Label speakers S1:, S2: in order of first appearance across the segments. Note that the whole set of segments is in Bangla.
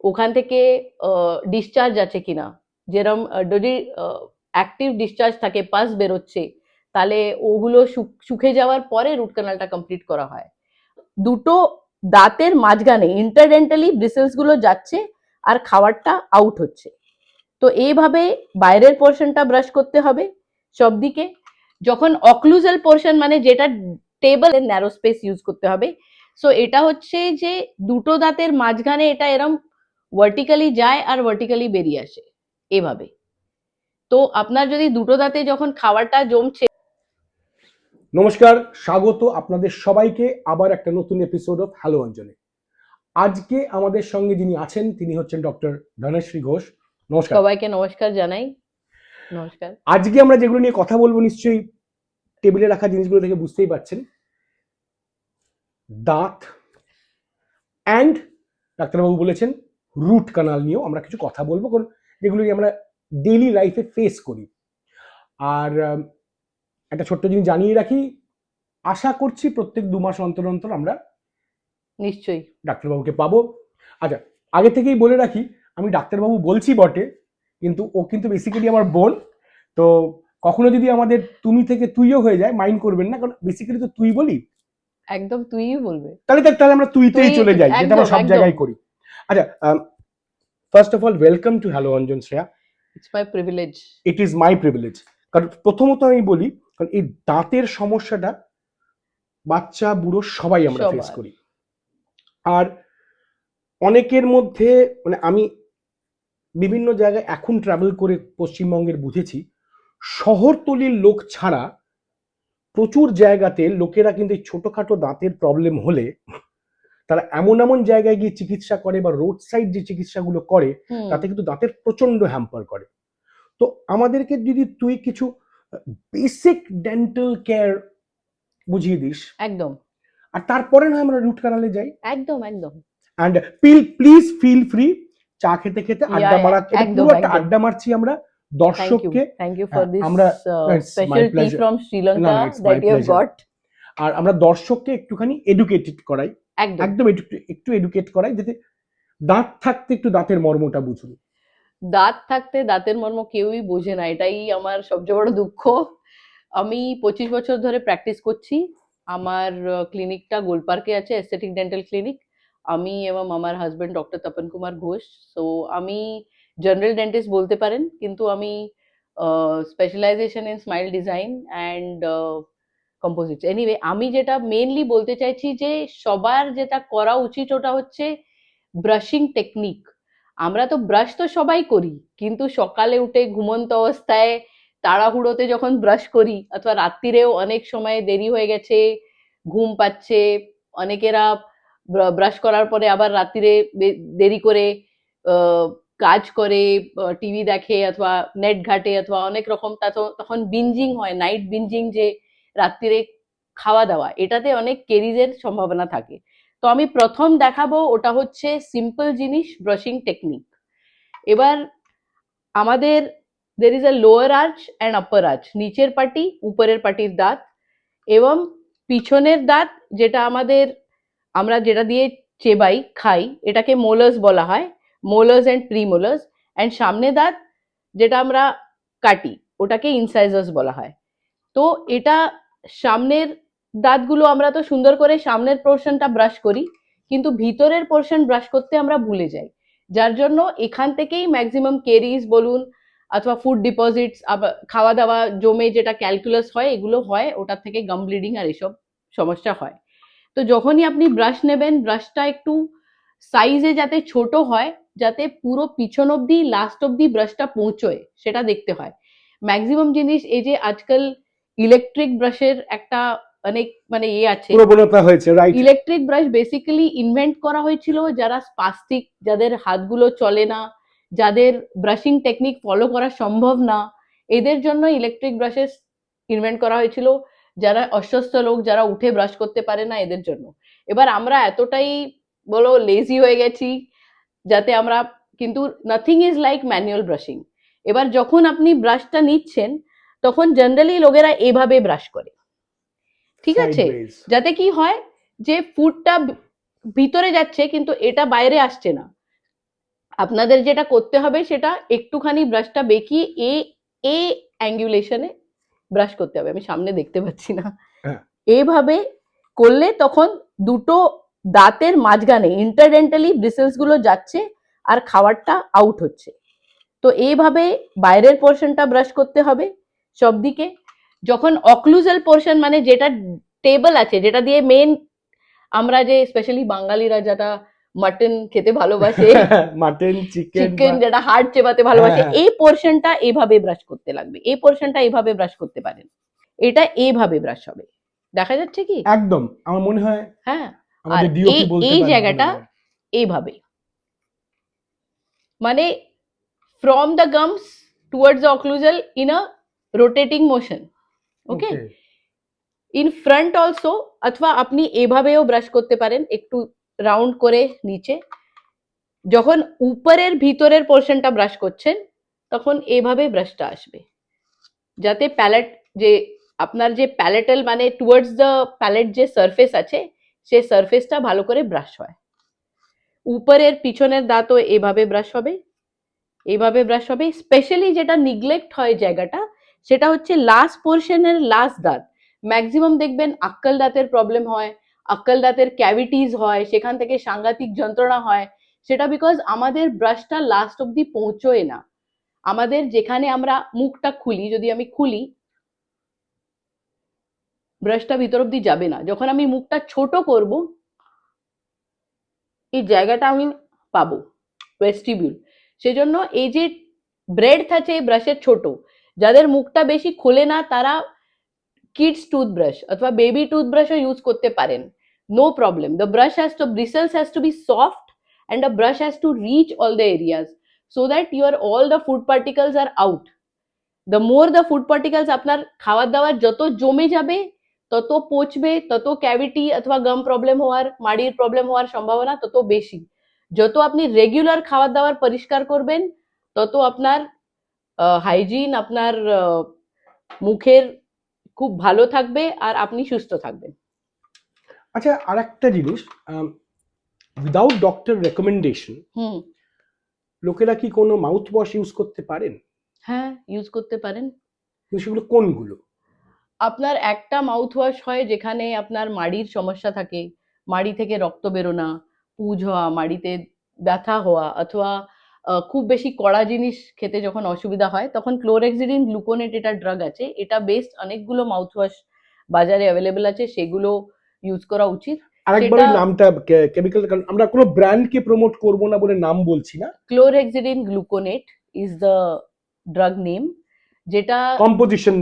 S1: ওখান থেকে ডিসচার্জ আছে কিনা, যেরকম যদি অ্যাক্টিভ ডিসচার্জ থাকে, পাস বেরোচ্ছে, তাহলে ওগুলো শুকে যাওয়ার পরে রুট ক্যানালটা কমপ্লিট করা হয়। দুটো দাঁতের মাঝখানে ইন্টারডেন্টালি ব্রিসেলস গুলো যাচ্ছে আর খাবারটা আউট হচ্ছে। তো এইভাবে বাইরের পোর্শনটা ব্রাশ করতে হবে সব দিকে। যখন অক্লুজাল পোর্শন মানে যেটা টেবল এর ন্যারো স্পেস ইউজ করতে হবে। সো এটা হচ্ছে যে দুটো দাঁতের মাঝখানে এটা এরম ভার্টিক্যালি যায় আর ভার্টিক্যালি বেরিয়ে আসে এভাবে। তো আপনার যদি দুটো দাঁতে যখন খাবারটা জমছে।
S2: নমস্কার, স্বাগত আপনাদের সবাইকে আবার একটা নতুন এপিসোড অফ হ্যালো অঞ্জনে। আজকে আমাদের সঙ্গে যিনি আছেন তিনি হচ্ছেন ডক্টর ধনশ্রী ঘোষ। নমস্কার।
S1: সবাইকে নমস্কার জানাই। নমস্কার।
S2: আজকে আমরা যেগুলো নিয়ে কথা বলবো নিশ্চয়ই টেবিলে রাখা জিনিসগুলো থেকে বুঝতেই পারছেন। দাঁত অ্যান্ড ডাক্তারবাবু বলেছেন রুট কানাল নিয়েও আমরা কিছু কথা বলবো, কারণ যেগুলো আমরা ডেইলি লাইফে ফেস করি। আর একটা ছোট্ট জিনিস জানিয়ে রাখি, আশা করছি প্রত্যেক 2 মাস অন্তর অন্তর আমরা
S1: নিশ্চয়ই
S2: ডাক্তারবাবুকে পাবো। আচ্ছা, আগে থেকেই বলে রাখি, আমি ডাক্তারবাবু বলছি বটে, কিন্তু ও কিন্তু বেসিক্যালি আমার বোন। তো কখনো যদি আমাদের তুমি থেকে তুইও হয়ে যায়, মাইন্ড করবেন না, কারণ বেসিক্যালি তো তুই বলি।
S1: একদম তুইই বলবে।
S2: তাহলে আমরা তুইতেই চলে যাই, যেটা আমরা সব জায়গায় করি। আচ্ছা, first of all welcome to hello Anjan Shreya.
S1: It's my privilege.
S2: It is my privilege. কারণ প্রথমত আমি বলি, কারণ এই দাঁতের সমস্যাটা বাচ্চা বুড়ো সবাই আমরা ফেস করি। আর অনেকের মধ্যে মানে আমি বিভিন্ন জায়গায় এখন ট্রাভেল করে পশ্চিমবঙ্গের বুঝেছি, শহরতলির লোক ছাড়া প্রচুর জায়গাতে লোকেরা কিন্তু এই ছোটখাটো দাঁতের প্রবলেম হলে তারা এমন এমন জায়গায় গিয়ে চিকিৎসা করে বা রোড সাইড যে চিকিৎসাগুলো করে তাতে কিন্তু দাঁতের প্রচন্ড হ্যাম্পার করে। তো আমাদেরকে যদি তুই কিছু বেসিক ডেন্টাল কেয়ার বুঝিয়ে দিস।
S1: একদম।
S2: আর তারপরে না আমরা রুট কানালে যাই।
S1: একদম একদম।
S2: অ্যান্ড প্লিজ ফিল ফ্রি চা খেতে খেতে আড্ডা মারা, পুরো একটা আড্ডা মারছি আমরা দর্শককে।
S1: থ্যাংক ইউ ফর দিস
S2: আমরা
S1: special tea from Sri Lanka that you have got.
S2: আর আমরা দর্শককে একটুখানি এডুকেটেড করাই, একদম একটু এডুকেট করাই, যাতে দাঁত থাকতে একটু দাঁতের মর্মটা বুঝুন।
S1: দাঁত থাকতে দাঁতের মর্ম কেউই বোঝে না, এটাই আমার সবচেয়ে বড় দুঃখ। আমি 25 বছর ধরে প্র্যাকটিস করছি। আমার ক্লিনিকটা গোলপার্কে আছে, এস্থেটিক ডেন্টাল ক্লিনিক। আমি এবং আমার husband doctor Tapan Kumar Ghosh. So আমি জেনারেল ডেন্টিস্ট বলতে পারেন, কিন্তু আমি specialization in smile design and composites. Anyway, আমি যেটা মেইনলি বলতে চাইছি যে সবার যেটা করা উচিত ওটা হচ্ছে ব্রাশিং টেকনিক। আমরা তো ব্রাশ তো সবাই করি, কিন্তু সকালে উঠে ঘুমন্ত অবস্থায় তাড়াহুড়োতে যখন ব্রাশ করি, অথবা রাত্রিরেও অনেক সময় দেরি হয়ে গেছে, ঘুম পাচ্ছে, অনেকেরা ব্রাশ করার পরে আবার রাত্রিরে দেরি করে কাজ করে, টিভি দেখে অথবা নেট ঘাটে অথবা অনেক রকম, তখন বিঞ্জিং হয়, নাইট বিঞ্জিং, যে রাত্রিরে খাওয়া দাওয়া, এটাতে অনেক কেরিজের সম্ভাবনা থাকে। তো আমি প্রথম দেখাবো ওটা হচ্ছে সিম্পল জিনিস, ব্রাশিং টেকনিক। এবার আমাদের there is a lower arch and upper arch, নিচের পাটি উপরের পাটির দাঁত, এবং পিছনের দাঁত যেটা আমরা যেটা দিয়ে চেবাই খাই, এটাকে মোলার্স বলা হয়, মোলার্স অ্যান্ড প্রিমোলার্স। অ্যান্ড সামনে দাঁত যেটা আমরা কাটি ওটাকে ইনসাইজার্স বলা হয়। তো এটা সামনের দাঁতগুলো আমরা তো সুন্দর করে সামনের পোর্শনটা ব্রাশ করি, কিন্তু ভিতরের পোর্শন ব্রাশ করতে আমরা ভুলে যাই, যার জন্য এখান থেকেই ম্যাক্সিমাম কেরিজ বলুন অথবা ফুড ডিপোজিটস, খাওয়া দাওয়া জমে যেটা ক্যালকুলাস হয়, এগুলো হয়, ওটার থেকে গাম ব্লিডিং আর এসব সমস্যা হয়। তো যখনই আপনি ব্রাশ নেবেন, ব্রাশটা একটু সাইজে যাতে ছোট হয়, যাতে পুরো পিছন অব্দি লাস্ট অব্দি ব্রাশটা পৌঁছয়, সেটা দেখতে হয়। ম্যাক্সিমাম জিনিস এই যে আজকাল ইলেকট্রিক ব্রাশের একটা অনেক মানে আছে,
S2: প্রবণতা হয়েছে, right?
S1: Electric brush basically invent করা হয়েছিল যারা স্পাস্টিক, যাদের হাতগুলো চলে না, যাদের ব্রাশিং টেকনিক ফলো করা সম্ভব না, এদের জন্য ইলেকট্রিক ব্রাশেস ইনভেন্ট করা হয়েছিল। যারা অসুস্থ লোক, যারা উঠে ব্রাশ করতে পারে না, এদের জন্য। এবার আমরা এতটাই বলো লেজি হয়ে গেছি, যাতে আমরা, কিন্তু nothing is like manual brushing. এবার যখন আপনি ব্রাশটা নিচ্ছেন, তখন জেনারেলি লোকেরা এভাবে ব্রাশ করে, ঠিক আছে, যাতে কি হয় যে ফুডটা ভিতরে যাচ্ছে কিন্তু এটা বাইরে আসছে না। আপনাদের যেটা করতে হবে সেটা একটুখানি ব্রাশটা বেঁকিয়ে এ অ্যাঙ্গুলেশনে ব্রাশ করতে হবে। আমি সামনে দেখতে পাচ্ছি না।
S2: হ্যাঁ।
S1: এইভাবে করলে তখন দুটো দাঁতের মাঝখানে ইন্টারডেন্টালি ব্রিসেলস গুলো যাচ্ছে আর খাবারটা আউট হচ্ছে। তো এইভাবে বাইরের পোর্শনটা ব্রাশ করতে হবে সব দিকে। যখন অক্লুজাল পোর্শন মানে যেটা টেবল আছে, যেটা দিয়ে মেন আমরা যে স্পেশালি বাঙালিরা যেটা মাটন খেতে ভালোবাসে,
S2: মাটন
S1: চিকেন যেটা হাড় চেবাতে ভালোবাসে, এই পোর্শনটা এইভাবে ব্রাশ করতে লাগবে। এই পোর্শনটা এইভাবে ব্রাশ করতে পারেন। এটা এইভাবে ব্রাশ হবে। দেখা যাচ্ছে কি?
S2: একদম আমার মনে হয়
S1: হ্যাঁ। আর
S2: আমাদের ডিওপি বলতে
S1: এই
S2: পারবে
S1: জায়গাটা এইভাবে, মানে from the gums towards the occlusal in a rotating motion. Okay? In front also, অথবা আপনি এভাবেও ব্রাশ করতে পারেন একটু রাউন্ড করে নিচে। যখন উপরের ভিতরের পোর্শনটা ব্রাশ করছেন তখন এভাবে ব্রাশটা আসবে, যাতে প্যালেট যে আপনার যে প্যালেটাল মানে টুয়ার্ডস দ্য প্যালেট যে সারফেস আছে সেই সারফেসটা ভালো করে ব্রাশ হয়। উপরের পিছনের দাঁতও এভাবে ব্রাশ হবে, এইভাবে ব্রাশ হবে। স্পেশালি যেটা নিগলেক্ট হয় জায়গাটা, সেটা হচ্ছে লাস্ট পোর্শনের লাস্ট দাঁত। ম্যাক্সিমাম দেখবেন আক্কেল দাঁতের প্রবলেম হয়, আক্কেল দাঁতের ক্যাভিটিস হয়, সেখান থেকে সাংঘাতিক যন্ত্রণা হয়। সেটা বিকজ আমাদের ব্রাশটা লাস্ট অব্দি পৌঁছয় না। আমাদের যেখানে আমরা মুখটা খুলি, যদি আমি খুলি, ব্রাশটা ভিতর অব্দি যাবে না। যখন আমি মুখটা ছোট করব, এই জায়গাটা আমি পাবো, ভেস্টিবিউল। সেজন্য এই যে ব্রেডথ আছে এই ব্রাশের ছোট, যাদের মুখটা বেশি খোলে না তারা কিডস টুথব্রাশ অথবা বেবি টুথব্রাশও ইউজ করতে পারেন, no problem. The brush has to bristles has to be soft and the brush has to reach all the areas so that your all the food particles are out. The more the food particles আপনার খাবার দাবার যত জমে যাবে, তত পচবে, তত ক্যাভিটি অথবা গাম প্রবলেম হওয়ার, মাড়ির প্রবলেম হওয়ার সম্ভাবনা তত বেশি। যত আপনি রেগুলার খাবার দাবার পরিষ্কার করবেন, তত আপনার হাইজিন, আপনার মুখের খুব ভালো থাকবে আর আপনি সুস্থ থাকবেন।
S2: আচ্ছা, আর একটা জিনিস, উইদাউট ডক্টর রেকমেন্ডেশন লোকেরা কি কোনো মাউথ ওয়াশ ইউজ করতে পারেন?
S1: হ্যাঁ, ইউজ করতে পারেন।
S2: সেগুলো কোনগুলো?
S1: আপনার একটা মাউথ ওয়াশ হয় যেখানে আপনার মাড়ির সমস্যা থাকে, মাড়ি থেকে রক্ত বেরোনা, পুজ হওয়া, মাড়িতে ব্যথা হওয়া, অথবা খুব বেশি কড়া জিনিস খেতে যখন অসুবিধা হয়, তখন ক্লোরেক্সিডিন গ্লুকোনেট এটা ড্রাগ আছে, এটা বেস্ট অনেকগুলো মাউথ ওয়াশ বাজারে অ্যাভেলেবেল আছে, সেগুলো ইউজ করা উচিত।
S2: আরেকবার নামটা কেমিক্যাল, কারণ আমরা কোনো ব্র্যান্ডকে প্রমোট করব না বলে নাম বলছি না।
S1: Chlorhexidine gluconate is the drug name, যেটা
S2: কম্পোজিশন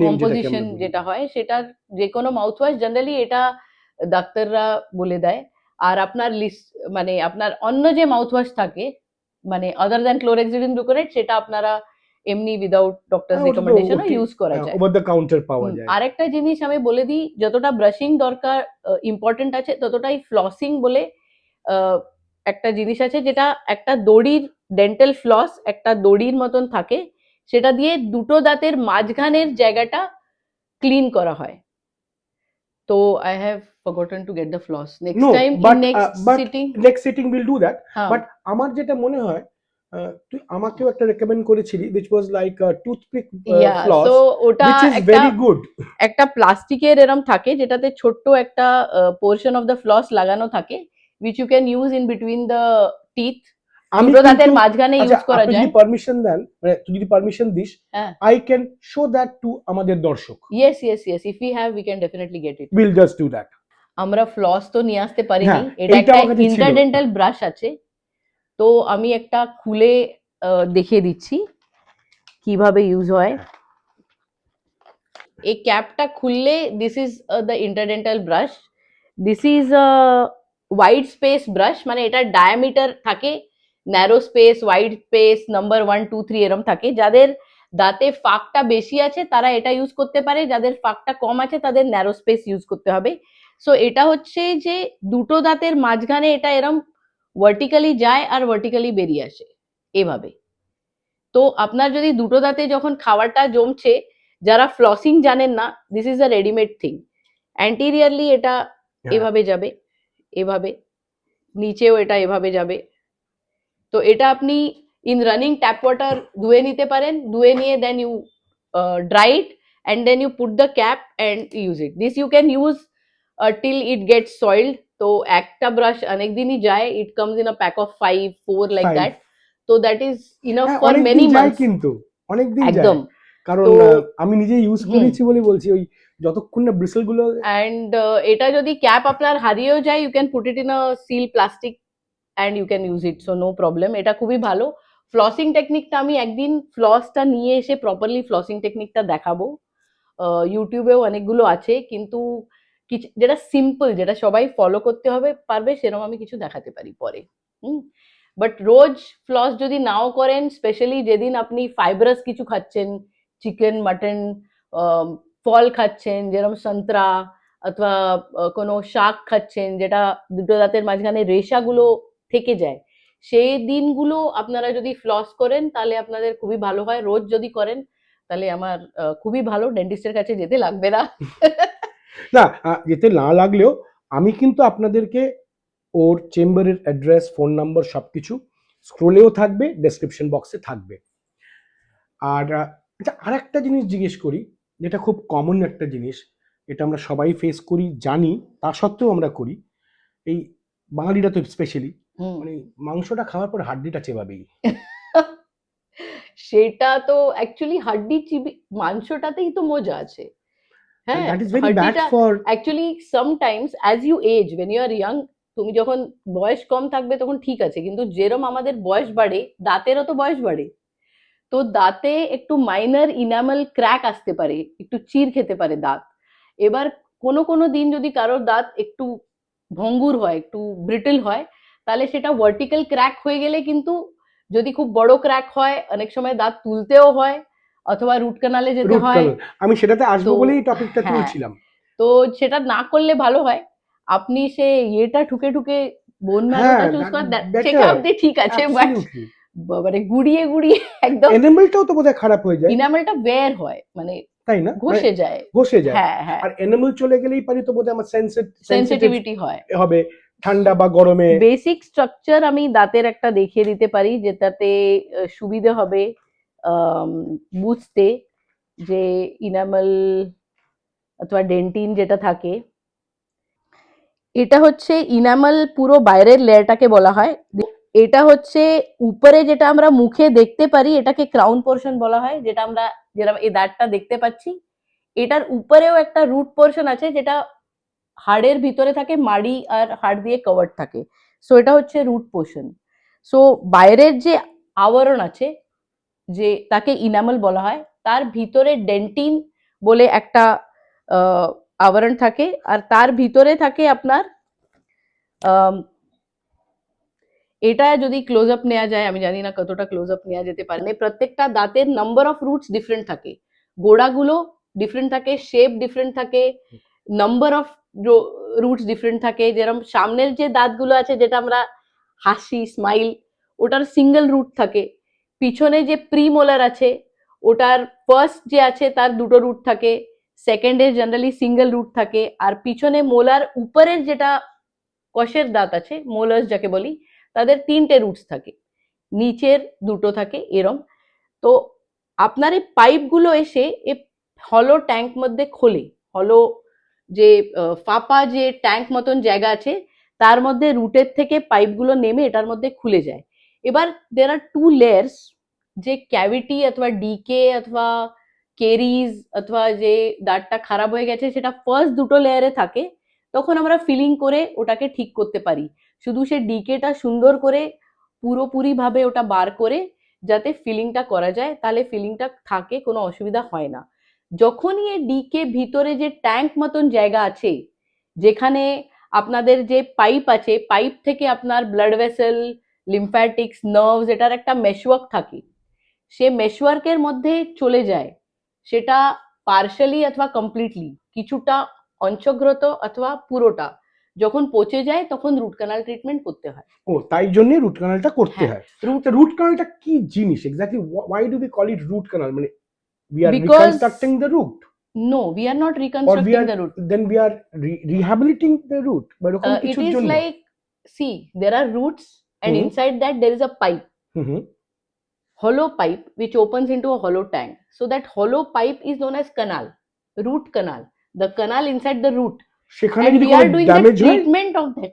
S1: যেটা হয় সেটার যে কোনো মাউথ ওয়াশ জেনারেলি এটা ডাক্তাররা বলে দেয়। আর আপনার লিস্ট মানে আপনার অন্য যে মাউথ ওয়াশ থাকে মানে আদার দ্যান ক্লোরেক্সিডিন গ্লুকোনেট, সেটা আপনারা এমনি উইদাউট ডক্টরস রিকমেন্ডেশন ইউজ করা যায়,
S2: ওভার দ্য কাউন্টার পাওয়া যায়।
S1: আরেকটা জিনিস আমি বলে দিই, যতটা ব্রাশিং দরকার ইম্পর্টেন্ট আছে, ততটাই ফ্লসিং বলে একটা জিনিস আছে, যেটা একটা দড়ির ডেন্টাল ফ্লস একটা দড়ির মতন থাকে, সেটা দিয়ে দুটো দাঁতের মাঝখানের জায়গাটা ক্লিন করা হয়। তো I have forgotten to get the floss, next time
S2: next sitting will do that. But আমার যেটা মনে হয়, তুই আমাকেও একটা রেকমেন্ড করেছিলি which was like a toothpick floss,
S1: so ওটা
S2: which is very good.
S1: একটা প্লাস্টিকের এরম থাকে যেটাতে ছোট্ট একটা পোর্শন অফ দ্য ফ্লস লাগানো থাকে, which you can use in between the teeth, দুটো দাঁতের মাঝখানে ইউজ করা যায়।
S2: যদি পারমিশন দেন, মানে তুই যদি permission this, I can show that to আমাদের দর্শক।
S1: yes if we have, we can definitely get it.
S2: We'll just do that.
S1: আমরা ফ্লস তো নিয়ে আসতে পারিনি, এটা একটা ইন্টারডেন্টাল ব্রাশ আছে, তো আমি একটা খুলে দেখিয়ে দিচ্ছি কিভাবে ইউজ হয়। এই ক্যাপটা খুললে, this is the interdental brush, this is wide space brush, মানে এটা ডায়ামিটার থাকে, narrow space, wide space, number 1 2 3 এরম থাকে। যাদের দাঁতে ফাঁকটা বেশি আছে তারা এটা ইউজ করতে পারে, যাদের ফাঁকটা কম আছে তাদের ন্যারো স্পেস ইউজ করতে হবে। সো এটা হচ্ছে যে দুটো দাঁতের মাঝখানে এটা এরম ভার্টিক্যালি যায় আর ভার্টিক্যালি বেরিয়ে আসে এভাবে। তো আপনার যদি দুটো দাঁতে যখন খাবারটা জমছে, যারা ফ্লসিং জানেন না, this is a readymade thing, anteriorly এটা এভাবে যাবে, এভাবে নিচেও এটা এভাবে যাবে। তো এটা আপনি ইন রানিং ট্যাপ ওয়াটার ধুয়ে নিতে পারেন, ধুয়ে নিয়ে then you dry it and then you put the cap and use it. This you can use till it gets soiled. তো একটা ব্রাশ অনেক দিনই যায়, it comes in a pack of 5 4 like
S2: 5
S1: that. তো দ্যাট ইজ ইনাফ
S2: হ্যাঁ
S1: ফর
S2: অনেক
S1: মেনি
S2: দিন যায়,
S1: মান্থস।
S2: কিন্তু অনেক দিন যায়,
S1: একদম।
S2: কারণ
S1: তো
S2: আমি নিজে ইউজ
S1: হুম,
S2: করেছি বলে বলছি, ওই যতক্ষণ না ব্রিসেল গুলো।
S1: অ্যান্ড এটা যদি ক্যাপ আপনার হারিয়েও যায়, you can put it in a seal plastic and you can use it, so no problem. এটা খুবই ভালো। ফ্লসিং টেকনিকটা আমি একদিন ফ্লসটা নিয়ে এসে প্রপারলি ফ্লসিং টেকনিকটা দেখাবো। ইউটিউবেও অনেকগুলো আছে, কিন্তু কিছু যেটা সিম্পল, যেটা সবাই ফলো করতে হবে পারবে, সেরকম আমি কিছু দেখাতে পারি পরে। হুম। বাট রোজ ফ্লস যদি নাও করেন, স্পেশালি যেদিন আপনি ফাইবারাস কিছু খাচ্ছেন, চিকেন মাটন, ফল খাচ্ছেন যেরকম সন্তরা, অথবা কোনো শাক খাচ্ছেন যেটা দুটো দাঁতের মাঝখানে রেশাগুলো থেকে যায়, সেই দিনগুলো আপনারা যদি ফ্লস করেন তাহলে আপনাদের খুবই ভালো হয়। রোজ যদি করেন তাহলে আমার খুবই ভালো, ডেন্টিস্টের কাছে যেতে লাগবে না।
S2: না, যেতে না লাগলেও আমি কিন্তু আপনাদেরকে ওর চেম্বারের অ্যাড্রেস, ফোন নাম্বার সবকিছু স্ক্রোলেও থাকবে, ডেসক্রিপশন বক্সে থাকবে। আর আচ্ছা, আর একটা জিনিস জিজ্ঞেস করি, যেটা খুব কমন একটা জিনিস, এটা আমরা সবাই ফেস করি জানি, তা সত্ত্বেও আমরা করি। এই বাঙালিরা তো স্পেশালি,
S1: হুম।
S2: মানে মাংসটা খাওয়ার পর হাড্ডিটা চেবাবেই।
S1: সেটা তো অ্যাকচুয়ালি হাড্ডি চিবি, মাংসটাতেই তো মজা আছে। হ্যাঁ,
S2: দ্যাট ইজ ভেরি ব্যাড
S1: হাড্ডিটা
S2: for.
S1: Actually sometimes as you age, when you are young, তুমি যখন বয়স কম থাকবে তখন ঠিক আছে, কিন্তু যেরম আমাদের বয়স বাড়ে দাঁতেরও তো বয়স বাড়ে। তো দাঁতে একটু মাইনর ইনামেল ক্র্যাক আসতে পারে, একটু চির খেতে পারে দাঁত। এবার কোনো কোনো দিন যদি কারোর দাঁত একটু ভঙ্গুর হয়, একটু ব্রিটল হয়, তাহলে সেটা ভার্টিক্যাল ক্র্যাক হয়ে গেলে কিন্তু, যদি খুব বড় ক্র্যাক হয় অনেক সময় দাঁত তুলতেও হয়, অথবা রুট কানালে যেতে
S2: রুট
S1: হয়।
S2: কানাল, আমি সেটাতে
S1: তো
S2: আসবো বলেই টপিকটা
S1: হ্যাঁ,
S2: তুলছিলাম।
S1: তো সেটা না করলে ভালো হয়। আপনি সে ইয়েটা ঠুকে ঠুকে বোন
S2: হ্যাঁ,
S1: ম্যারোটা চুজ
S2: দ্যাট
S1: করেন, সেটা
S2: বেটার,
S1: অব্দি ঠিক আছে, বাট
S2: অ্যাবসলিউটলি।
S1: মানে গুড়িয়ে গুড়িয়ে একদম
S2: এনিমেলটাও তো বোধহয় খারাপ হয়ে যায়,
S1: ইনামেলটা বের হয়, মানে
S2: তাই না? মানে
S1: ঘষে যায়।
S2: ঘষে যায়।
S1: হ্যাঁ হ্যাঁ,
S2: আর এনিমেল চলে গেলেই পারি তো বোধহয় আমার সেন্সিটিভ
S1: সেন্সিটিভিটি হয়।
S2: হবে ঠান্ডা বা গরমে।
S1: বেসিক স্ট্রাকচার আমি দাঁতের একটা দেখিয়ে দিতে পারি, যেটাতে সুবিধে হবে আম, বুঝতে, যে ইনামেল অথবা ডেন্টিন যেটা থাকে, এটা হচ্ছে ইনামেল পুরো বাইরের লেয়ারটাকে বলা হয়। এটা হচ্ছে উপরে যেটা আমরা মুখে দেখতে পারি, এটাকে ক্রাউন পোর্শন বলা হয়, যেটা আমরা যেরকম এই দাঁতটা দেখতে পাচ্ছি, এটার উপরেও একটা রুট পোর্শন আছে যেটা হাড়ের ভিতরে থাকে, মাড়ি আর হাড় দিয়ে কভার থাকে। সো এটা হচ্ছে রুট পোর্শন। সো বাইরের যে আবরণ আছে, যে তাকে ইনামেল বলা হয়, তার ভিতরে ডেন্টিন বলে একটা আহ, আবরণ থাকে, আর তার ভিতরে থাকে আপনার আম, এটা যদি ক্লোজ আপ নেওয়া যায়, আমি জানি না কতটা ক্লোজ আপ নেওয়া যেতে পারে, মানে প্রত্যেকটা দাঁতের নাম্বার অফ রুটস ডিফারেন্ট থাকে, গোড়াগুলো ডিফারেন্ট থাকে, শেপ ডিফারেন্ট থাকে, নাম্বার অফ রুটস ডিফারেন্ট থাকে। যেরকম সামনের যে দাঁতগুলো আছে, যেটা আমরা হাসি স্মাইল, ওটার সিঙ্গেল রুট থাকে। পিছনে যে প্রিমোলার আছে, ওটার ফার্স্ট যে আছে তার দুটো রুট থাকে, সেকেন্ডের জেনারেলি সিঙ্গেল রুট থাকে। আর পিছনে মোলার উপরের যেটা কষের দাঁত আছে, মোলার্স যাকে বলি, তাদের তিনটে রুটস থাকে, নিচের দুটো থাকে এরম। তো আপনার এই পাইপগুলো এসে এই হলো ট্যাঙ্ক মধ্যে খোলে, হলো যে ফাঁপা যে ট্যাঙ্ক মতন জায়গা আছে, তার মধ্যে রুটের থেকে পাইপগুলো নেমে এটার মধ্যে খুলে যায়। এবার দের আর টু লেয়ার্স, যে ক্যাভিটি অথবা ডিকে অথবা কেরিজ অথবা যে দাঁতটা খারাপ হয়ে গেছে, সেটা ফার্স্ট দুটো লেয়ারে থাকে। তখন আমরা ফিলিং করে ওটাকে ঠিক করতে পারি, শুধু সে ডিকেটা সুন্দর করে পুরোপুরি ভাবে ওটা বার করে যাতে ফিলিংটা করা যায়, তাহলে ফিলিংটা থাকে, কোনো অসুবিধা হয় না। যখনই এই ডিকে ভিতরে যে ট্যাঙ্ক মতন জায়গা আছে, যেখানে আপনাদের যে পাইপ আছে, পাইপ থেকে আপনার ব্লাড ভেসেল, লিম্ফ্যাটিক্স, নার্ভস, এটার একটা মেশওয়ার্ক থাকে, সে মেশওয়ার্কের মধ্যে চলে যায়, সেটা পার্শালি অথবা কমপ্লিটলি, কিছুটা অংশগ্রত অথবা পুরোটা, যখন পচে যায় তখন রুট কানাল ট্রিটমেন্ট করতে হয়।
S2: ও, তাই জন্য রুট কানালটা করতে
S1: হ্যাঁ,
S2: হয়।
S1: রুট,
S2: রুট কানালটা কি জিনিস exactly, why do we call it root canal? মানে we are
S1: because
S2: reconstructing the root,
S1: no, we are not
S2: or we
S1: reconstructing
S2: are
S1: the root.
S2: then we are rehabilitating the root, বা এরকম
S1: It
S2: কিছুর
S1: is
S2: জন্য?
S1: like see, there are roots, and
S2: Mhm.
S1: inside that there is a pipe,
S2: hmm
S1: hollow pipe, which opens into a hollow tank. So that hollow pipe is known as canal, root canal, the canal inside the root,
S2: সেখানে
S1: and
S2: যদি
S1: we
S2: কোনো
S1: are doing the
S2: ড্যামেজ হয়,
S1: treatment of that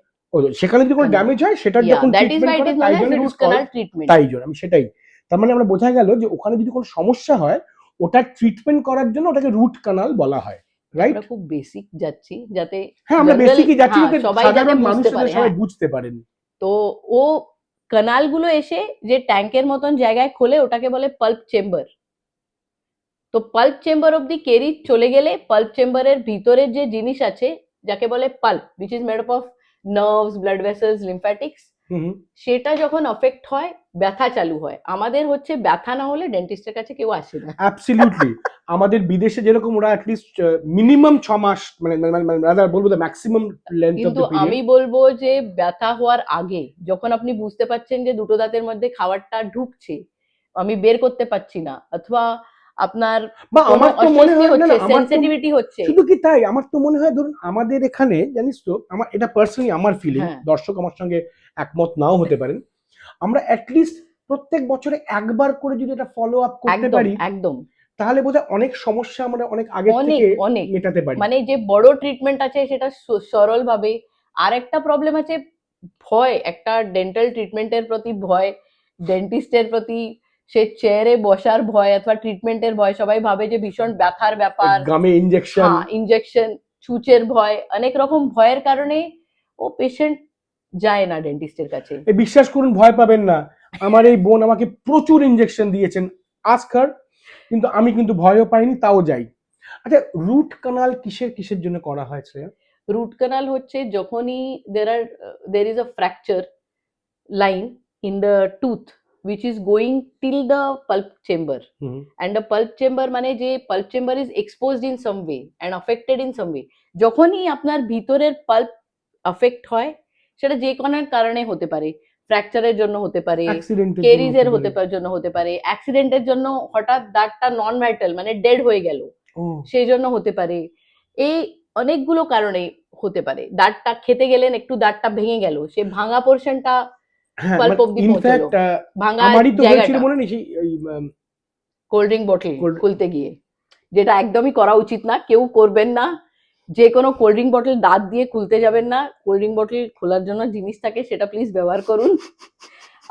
S2: সেখানে যদি কোনো
S1: canal.
S2: ড্যামেজ হয় সেটার
S1: Yeah,
S2: যখন
S1: that is
S2: treatment
S1: why it
S2: করে
S1: is known
S2: তাই
S1: as
S2: জন্য it
S1: root
S2: is called,
S1: canal treatment.
S2: তাই জন্য আমি সেটাই, তার মানে আমরা বোঝা গেল যে ওখানে যদি কোনো সমস্যা হয় ওটার ট্রিটমেন্ট করার জন্য ওটাকে রুট কানাল বলা হয়, রাইট?
S1: আমরা খুব বেসিক যাচ্ছি যাতে
S2: হ্যাঁ আমরা
S1: জেনারেল,
S2: বেসিকই যাচ্ছি
S1: হ্যাঁ
S2: যাতে
S1: সবাই যাতে
S2: সাধারণ মানুষ
S1: বুঝতে
S2: যাতে
S1: পারে।
S2: সবাই
S1: হ্যাঁ,
S2: বুঝতে পারেন।
S1: তো ও কানালগুলো এসে যে ট্যাঙ্কের মতন জায়গায় খোলে ওটাকে বলে পাল্প চেম্বার। তো পাল্প চেম্বার অব্দি কেরি চলে গেলে পাল্প চেম্বারের ভিতরের যে জিনিস আছে যাকে বলে pulp, which is made up of nerves, blood vessels, lymphatics,
S2: হুম হুম।
S1: সেটা যখন অফেক্ট হয় ব্যথা চালু হয়। আমাদের হচ্ছে ব্যথা না হলে ডেন্টিস্টের কাছে কেউ আসে না।
S2: অ্যাবসলিউটলি। আমাদের বিদেশে যেরকম ওরা অ্যাটলিস্ট মিনিমাম 6 মাস মানে রাদার বলবো দ্য ম্যাক্সিমাম লেন্থ অফ
S1: কিন্তু
S2: দ্য পিরিয়ড।
S1: আমি বলবো যে ব্যথা হওয়ার আগে যখন আপনি বুঝতে পারছেন যে দুটো দাঁতের মধ্যে খাবারটা ঢুকছে, আমি বের করতে পারছি না, অথবা আপনার
S2: বা
S1: কোনো
S2: আমার তো মনে
S1: অস্বস্তি
S2: হয়, না
S1: হচ্ছে,
S2: না আমার তো
S1: সেনসিটিভিটি হচ্ছে।
S2: শুধু কি তাই, আমার তো মনে হয় ধরুন আমাদের এখানে জানিস তো, আমার এটা পার্সোনালি আমার ফিলিং,
S1: হ্যাঁ,
S2: দর্শক আমার সঙ্গে একমত নাও হতে পারেন, আমরা অ্যাটলিস্ট প্রত্যেক বছরে একবার করে যদি এটা ফলো আপ করতে
S1: একদম
S2: পারি
S1: একদম,
S2: তাহলে বোধহয় অনেক সমস্যা আমরা অনেক আগের
S1: অনেক
S2: থেকে
S1: অনেক,
S2: মেটাতে পারি।
S1: মানে যে বড় ট্রিটমেন্ট আছে সেটা সরল ভাবে। আর একটা প্রবলেম আছে, ভয়, একটা ডেন্টাল ট্রিটমেন্টের প্রতি ভয়, ডেন্টিস্টের প্রতি সে চেয়ারে বসার ভয় অথবা ট্রিটমেন্টের ভয়। সবাই ভাবে যে ভীষণ ব্যথার ব্যাপার,
S2: গামে ইনজেকশন।
S1: হ্যাঁ ইনজেকশন, ছুঁচের ভয়, অনেক রকম ভয়ের কারণে ও পেশেন্ট যায় না ডেন্টিস্টের কাছে।
S2: বিশ্বাস করুন ভয় পাবেন না, আমার এই বোন আমাকে প্রচুর ইনজেকশন দিয়েছেন আজকার, কিন্তু আমি কিন্তু ভয়ও পাইনি, তাও যাই। আচ্ছা রুট কানাল কিসের কিসের জন্য করা হয় শ্রেয়া?
S1: রুট কানাল হচ্ছে যখনই there is a fracture line in the tooth which is going till the pulp chamber,
S2: hmm
S1: and the pulp chamber মানে যে pulp chamber is exposed in some way and affected in some way, যখনই আপনার ভিতরের পাল্প অ্যাফেক্ট হয়, সেটা যে কোনো কারণে হতে পারে, ফ্র্যাকচারের জন্য হতে পারে,
S2: অ্যাক্সিডেন্টের জন্য
S1: কেরিজের
S2: হতে পারে।
S1: জন্য হতে পারে, অ্যাক্সিডেন্টের জন্য হঠাৎ দাঁতটা নন ভাইটাল মানে ডেড হয়ে গেল
S2: ও
S1: সেই জন্য হতে পারে। এই অনেকগুলো কারণে হতে পারে। দাঁতটা খেতে গেলেন, একটু দাঁতটা ভেঙে গেল, সে ভাঙা পোর্শনটা
S2: হ্যাঁ
S1: পাল্প
S2: মানে
S1: অব্দি পৌঁছলো,
S2: ইনফ্যাক্ট
S1: ভাঙা
S2: আমারই তো হয়েছিল
S1: জায়গাটা।
S2: মনে নেই সেই ওই
S1: কোল্ড ড্রিঙ্ক বটল
S2: cold-
S1: খুলতে গিয়ে, যেটা একদমই করা উচিত না, কেউ করবেন না। যে কোনো কোল্ড ড্রিঙ্ক বটল দাঁত দিয়ে খুলতে যাবেন না। কোল্ড ড্রিঙ্ক বটল খোলার জন্য জিনিস থাকে, সেটা প্লিজ ব্যবহার করুন।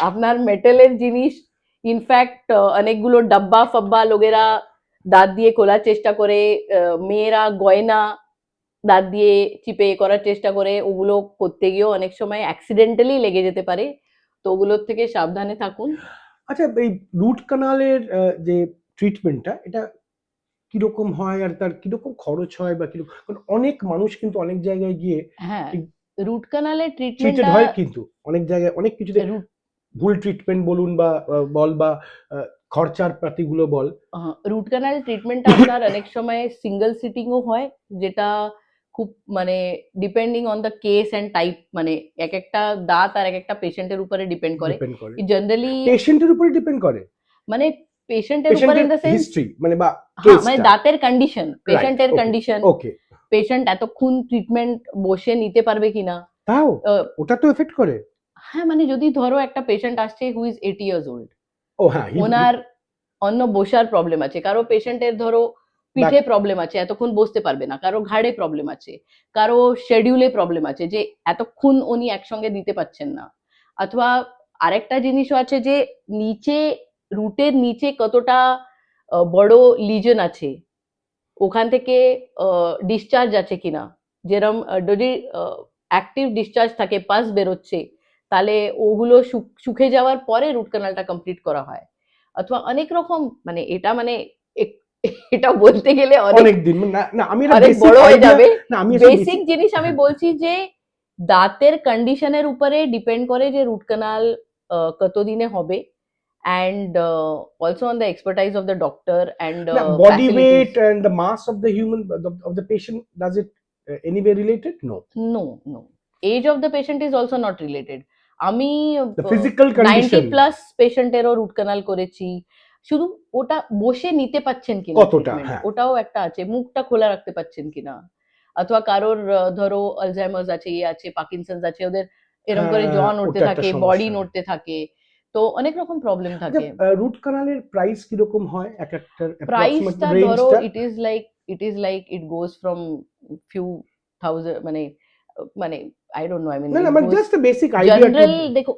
S1: আপনার মেটালের জিনিস, ইনফ্যাক্ট অনেকগুলো ডাব্বা ফাব্বা লোকেরা দাঁত দিয়ে খোলার চেষ্টা করে, মেয়েরা গয়না দাঁত দিয়ে চিপে করার চেষ্টা করে, ওগুলো করতে গিয়েও অনেক সময় অ্যাক্সিডেন্টালি লেগে যেতে পারে। তো ওগুলোর থেকে সাবধানে থাকুন।
S2: আচ্ছা এই রুট কানালের যে ট্রিটমেন্টটা এটা কিরকম হয় আর তার কিরকম খরচ হয় বা কিরকম, কারণ অনেক মানুষ কিন্তু অনেক জায়গায় গিয়ে
S1: হ্যাঁ, রুট কানালের
S2: ট্রিটেড
S1: ট্রিটমেন্টটা,
S2: হয়, কিন্তু অনেক জায়গায় অনেক কিছুতে
S1: রুট
S2: ভুল ট্রিটমেন্ট বলুন বা বল বা খরচার পাতিগুলো বল।
S1: রুট ক্যানাল ট্রিটমেন্টটা আপনার অনেক সময় সিঙ্গেল সিটিংও হয়, যেটা খুব মানে depending on the case and type, মানে এক একটা দাঁত আর এক একটা পেশেন্টের উপরে ডিপেন্ড করে।
S2: ডিপেন্ড করে
S1: জেনারেলি
S2: পেশেন্টের উপরে ডিপেন্ড করে,
S1: মানে পেশেন্টের উপরে
S2: পেশেন্টের
S1: ইন দ্য সেন্স,
S2: হিস্ট্রি মানে বা
S1: হ্যাঁ মানে
S2: কেসটা,
S1: দাঁতের কন্ডিশন,
S2: রাইট?
S1: পেশেন্টের
S2: ওকে
S1: কন্ডিশন,
S2: ওকে।
S1: পেশেন্ট এতক্ষণ ট্রিটমেন্ট বসে নিতে পারবে কিনা।
S2: তাও
S1: আহ,
S2: ওটা তো এফেক্ট করে।
S1: হ্যাঁ মানে যদি ধরো একটা পেশেন্ট আসছে হু ইজ 80 ইয়ার্স ওল্ড,
S2: ও হ্যাঁ
S1: ওনার অন্য বসার প্রবলেম আছে, কারো পেশেন্টের ধরো পিঠে প্রবলেম আছে, এতক্ষণ বসতে পারবে না, কারো ঘাড়ে প্রবলেম আছে, কারো শেডিউলে প্রবলেম আছে যে এতক্ষণ উনি একসঙ্গে দিতে পারছেন না, অথবা আরেকটা জিনিসও আছে যে নিচে রুটের নিচে কতটা বড় লিজন আছে, ওখান থেকে ডিসচার্জ আছে কিনা, যেরকম যদি অ্যাক্টিভ ডিসচার্জ থাকে, পাস বেরোচ্ছে, তাহলে ওগুলো শুকে যাওয়ার পরে রুট ক্যানালটা কমপ্লিট করা হয়। অথবা অনেক রকম, মানে এটা মানে এটা বলতে গেলে অনেক
S2: অনেক দিন না না আমি একটা
S1: অনেক
S2: বেসিক
S1: বড় হয়ে
S2: আইডিয়া,
S1: যাবে।
S2: না আমি
S1: বেসিক জিনিস আমি বলছি যে দাঁতের কন্ডিশনের উপরে ডিপেন্ড করে যে রুট ক্যানাল কতদিনে হবে, and also on the expertise of the doctor and
S2: না body
S1: facilities.
S2: Wait and the mass of the human of the patient, does it anyway related? No,
S1: No, no. Age of the patient is also not related. আমি
S2: দ্য ফিজিক্যাল
S1: 90
S2: কন্ডিশন
S1: প্লাস পেশেন্টেরও রুট ক্যানাল করেছি। শুধু ওটা বসে নিতে পাচ্ছেন কিনা
S2: কতটা,
S1: ট্রিটমেন্ট,
S2: হ্যাঁ
S1: ওটাও একটা আছে, মুখটা খোলা রাখতে পাচ্ছেন কিনা, অথবা কারোর ধরো আলজাইমার্স আছে, ইয়ে আছে, পার্কিনসন্স আছে, ওদের এরকম করে জ
S2: হ্যাঁ,
S1: নড়তে
S2: ওটা একটা
S1: থাকে, বডি
S2: সমস্যা।
S1: নড়তে থাকে, তো অনেক রকম প্রবলেম
S2: আচ্ছা,
S1: থাকে।
S2: রুট কানালের প্রাইস কিরকম হয় এক একটার অ্যাপ্রক্সিমেট
S1: প্রাইসটা ধরো
S2: রেঞ্জটা?
S1: It is like it goes from few thousand, মানে মানে I don't know, I mean
S2: না না,
S1: ইট
S2: মানে
S1: গোজ
S2: জাস্ট বেসিক আইডিয়া একটু।
S1: general, देखो,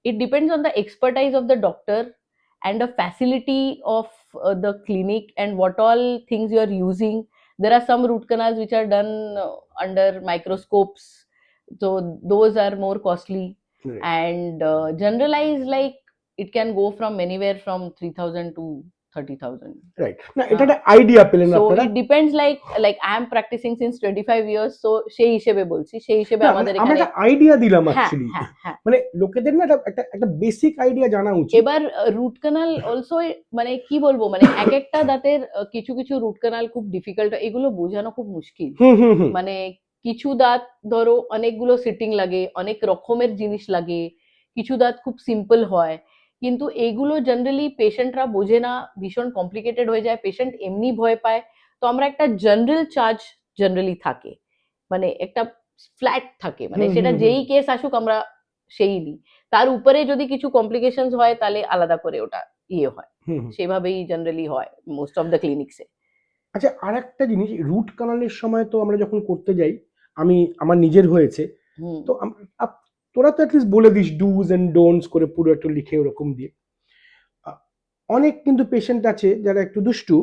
S1: it depends on the expertise of the doctor and the facility of the clinic and what all things you are using. There are some root canals which are done under microscopes, so those are more costly.
S2: Right.
S1: And generalized, like, it can go from anywhere from 3,000 to 30,000.
S2: Right, না এটা একটা আইডিয়া পেলেন
S1: So
S2: আপনারা।
S1: it depends, like I am practicing since 25 years, so সেই হিসেবে বলছি, সেই হিসেবে
S2: না মানে
S1: আমাদের
S2: আমরা
S1: এখানে।
S2: একটা আইডিয়া দিলাম
S1: হ্যাঁ,
S2: অ্যাকচুয়ালি,
S1: হ্যাঁ, হ্যাঁ।
S2: মানে লোকেদের না একটা একটা বেসিক আইডিয়া জানা উচিত।
S1: এবার রুট কানাল অলসো, মানে কি বলবো, মানে এক একটা দাঁতের কিছু কিছু রুট কানাল খুব ডিফিকাল্ট, এগুলো বোঝানো খুব মুশকিল।
S2: হুম হুম হুম।
S1: মানে কিছু দাঁত ধরো অনেকগুলো সিটিং লাগে, অনেক রকমের জিনিস লাগে, কিছু দাঁত খুব সিম্পল হয়, কিন্তু এগুলো জেনারেলি পেশেন্টরা বোঝে না, ভীষণ কমপ্লিকেটেড হয়ে যায়, পেশেন্ট এমনি ভয় পায়। তো আমরা একটা জেনারেল চার্জ জেনারেলি থাকে, মানে একটা ফ্ল্যাট থাকে, মানে
S2: হুম
S1: সেটা
S2: হুম হুম।
S1: যেই কেস আসুক আমরা সেই নিই। তার উপরে যদি কিছু কমপ্লিকেশনস হয় তাহলে আলাদা করে ওটা ইয়ে হয়,
S2: হুম হুম।
S1: সেভাবেই জেনারেলি হয় মোস্ট অফ দ্য ক্লিনিক্সে।
S2: আচ্ছা, আর একটা জিনিস, রুট কানালের সময় তো আমরা যখন করতে যাই, আমি আমার নিজের হয়েছে,
S1: হুম।
S2: তো তোরা তো অ্যাটলিস্ট বলে দিস ডুজ এন্ড ডোন্টস করে পুরো একটু লিখে ওরকম দিয়ে। অনেক কিন্তু পেশেন্ট আছে যারা একটু দুষ্টু,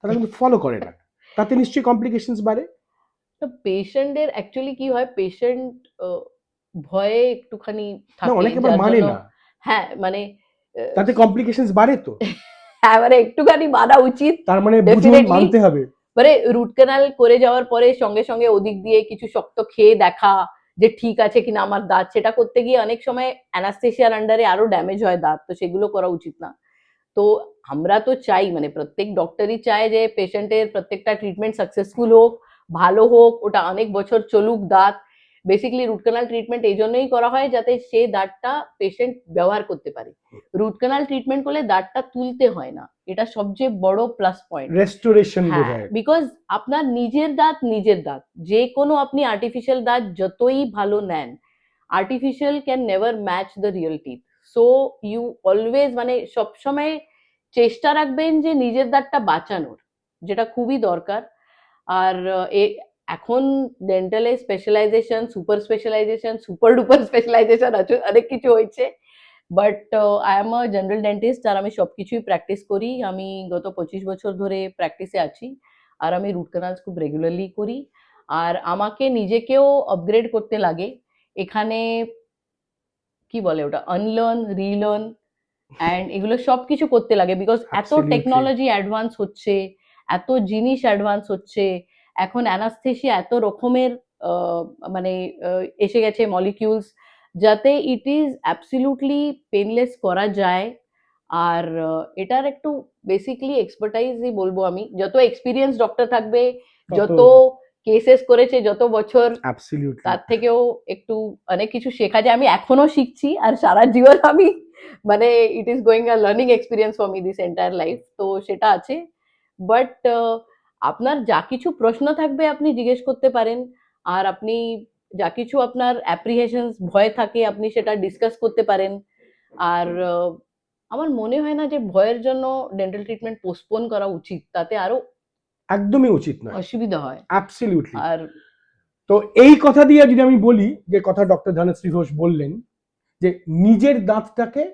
S2: তারা কিন্তু ফলো করে না, তাতে নিশ্চয়ই কমপ্লিকেশনস বাড়ে।
S1: তো পেশেন্টের অ্যাকচুয়ালি কি হয়, পেশেন্ট ভয়ে একটুখানি
S2: না,
S1: থাকে,
S2: অনেকে আবার
S1: যার
S2: মানে
S1: জন্য।
S2: না,
S1: হ্যাঁ, মানে
S2: তাতে কমপ্লিকেশনস বাড়ে তো।
S1: হ্যাঁ, মানে একটুখানি মানা উচিত
S2: তার মানে বুঝুন,
S1: ডেফিনেটলি।
S2: মানতে হবে।
S1: মানে রুট ক্যানাল করে যাওয়ার পরে সঙ্গে সঙ্গে ওদিক দিয়ে কিছু শক্ত খেয়ে দেখা যে ঠিক আছে কিনা আমার দাঁত, সেটা করতে গিয়ে অনেক সময় অ্যানাস্থেসিয়ার আন্ডারে আরো ড্যামেজ হয় দাঁত, তো সেগুলো করা উচিত না। তো আমরা তো চাই, মানে প্রত্যেক ডক্টরই চায় যে পেশেন্টের প্রত্যেকটা ট্রিটমেন্ট সাকসেসফুল হোক, ভালো হোক, ওটা অনেক বছর চলুক দাঁত। বেসিক্যালি রুট ক্যানাল ট্রিটমেন্ট এই জন্যই করা হয় যাতে সেই দাঁতটা পেশেন্ট ব্যবহার করতে পারে। রুট ক্যানাল ট্রিটমেন্ট করলে দাঁতটা তুলতে হয় না, এটা সবচেয়ে বড় প্লাস পয়েন্ট।
S2: রেস্টোরেশন
S1: হ্যাঁ,
S2: বোঝায়।
S1: বিকজ আপনার নিজের দাঁত, যে কোনো আপনি আর্টিফিশিয়াল দাঁত যতই ভালো নেন, artificial can never match the real teeth. So you always, মানে সবসময় চেষ্টা রাখবেন যে নিজের দাঁতটা বাঁচানোর, যেটা খুবই দরকার। আর এখন ডেন্টালে specialization, super specialization, super duper specialization আছে, অনেক কিছু হয়েছে। But I am a general dentist, আর আমি সবকিছুই প্র্যাকটিস করি। আমি গত 25 বছর ধরে প্র্যাকটিসে আছি, আর আমি রুট কানালস খুব রেগুলারলি করি। আর আমাকে নিজেকেও আপগ্রেড করতে লাগে এখানে, কি বলে ওটা, আনলার্ন, রিলার্ন, অ্যান্ড এগুলো সবকিছু করতে লাগে, বিকজ এত
S2: Absolutely.
S1: টেকনোলজি অ্যাডভান্স হচ্ছে, এত জিনিস অ্যাডভান্স হচ্ছে, এখন অ্যানাস্থেসিয়া এত রকমের মানে এসে গেছে মলিকিউলস, যাতে ইট ইজ অ্যাবসলিউটলি পেনলেস করা যায়। আর এটার একটু বেসিকলি এক্সপার্টাইজই বলবো আমি, যত এক্সপিরিয়েন্স ডক্টর থাকবে, যত কেসেস করেছে, যত বছর,
S2: অ্যাবসলিউটলি।
S1: তার থেকেও একটু অনেক কিছু শেখা যায়। আমি এখনো শিখছি, আর সারা জীবন আমি, মানে it is going a learning experience for me this entire life, তো সেটা আছে। বাট আপনার যা কিছু প্রশ্ন থাকবে আপনি জিজ্ঞেস করতে পারেন, আর আপনি যা কিছু আপনার অ্যাপ্রিহেশনস, ভয় থাকে, আপনি সেটা ডিসকাস করতে পারেন। আর আমার মনে হয় না যে ভয়ের জন্য ডেন্টাল ট্রিটমেন্ট পোস্টপোন করা উচিত, তাতে আরো
S2: একদমই উচিত নয়,
S1: অসুবিধা হয়।
S2: অ্যাবসলিউটলি।
S1: আর
S2: তো এই কথা দিয়ে যদি আমি বলি, যে কথা ডক্টর ধনশ্রী ঘোষ বললেন, যে নিজের দাঁতটাকে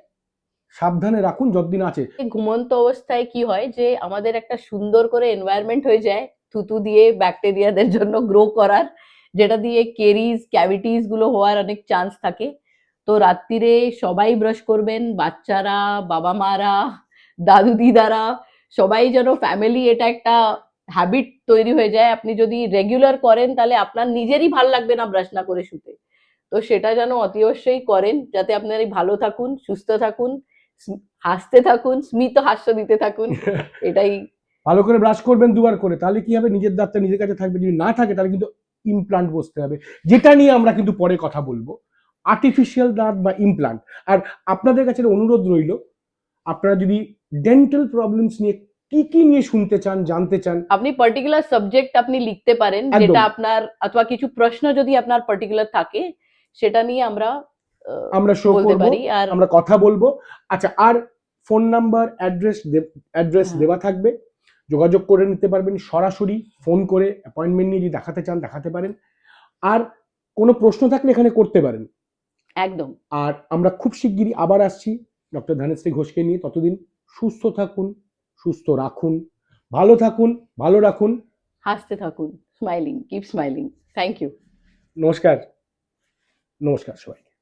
S2: সাবধানে রাখুন যতদিন আছে।
S1: ঘুমন্ত অবস্থায় কি হয় যে আমাদের একটা সুন্দর করে এনভায়রনমেন্ট হয়ে যায় থুতু দিয়ে ব্যাকটেরিয়াদের জন্য গ্রো করার, যেটা দিয়ে কেরিজ, ক্যাভিটিস গুলো হওয়ার অনেক চান্স থাকে। তো রাত্রিরে সবাই ব্রাশ করবেন, বাচ্চারা, বাবা মারা, দাদু দিদারা, সবাই যেন ফ্যামিলি, এটা একটা হ্যাবিট তৈরি হয়ে যায়। আপনি যদি রেগুলার করেন তাহলে আপনার নিজেরই ভাল লাগবে না ব্রাশ না করে শুতে। তো সেটা যেন অতি অবশ্যই করেন, যাতে আপনারা ভালো থাকুন, সুস্থ থাকুন, হাসতে থাকুন, স্মিত হাস্য দিতে থাকুন, এটাই।
S2: ভালো করে ব্রাশ করবেন দুবার করে, তাহলে কি হবে, নিজের দাঁতটা নিজের কাছে থাকবে। যদি না থাকে তাহলে কিন্তু ইমপ্লান্ট বসতে হবে, যেটা নিয়ে আমরা কিন্তু পরে কথা বলবো, আর্টিফিশিয়াল দাঁত বা ইমপ্লান্ট। আর আপনাদের কাছে অনুরোধ রইল, আপনারা যদি ডেন্টাল প্রবলেমস নিয়ে কি কি নিয়ে শুনতে চান, জানতে চান,
S1: আপনি পার্টিকুলার সাবজেক্ট আপনি লিখতে পারেন,
S2: একদম।
S1: যেটা আপনার, অথবা কিছু প্রশ্ন যদি আপনার পার্টিকুলার থাকে, সেটা নিয়ে আমরা
S2: আমরা শো
S1: বলতে
S2: করব,
S1: পারি। আর
S2: আমরা কথা বলবো। আচ্ছা, আর ফোন নাম্বার, অ্যাড্রেস
S1: হ্যাঁ,
S2: দেওয়া থাকবে, যোগাযোগ করে নিতে পারবেন, সরাসরি ফোন করে অ্যাপয়েন্টমেন্ট নিয়ে যদি দেখাতে চান দেখাতে পারেন। আর কোনো প্রশ্ন থাকলে এখানে করতে পারেন।
S1: একদম।
S2: আর আমরা খুব শিগগিরই আবার আসছি ডক্টর ধানেশ্রী ঘোষকে নিয়ে। ততদিন সুস্থ থাকুন, সুস্থ রাখুন, ভালো থাকুন, ভালো রাখুন।
S1: হাসতে থাকুন, smiling, keep smiling. Thank you.
S2: নমস্কার, নমস্কার সবাই।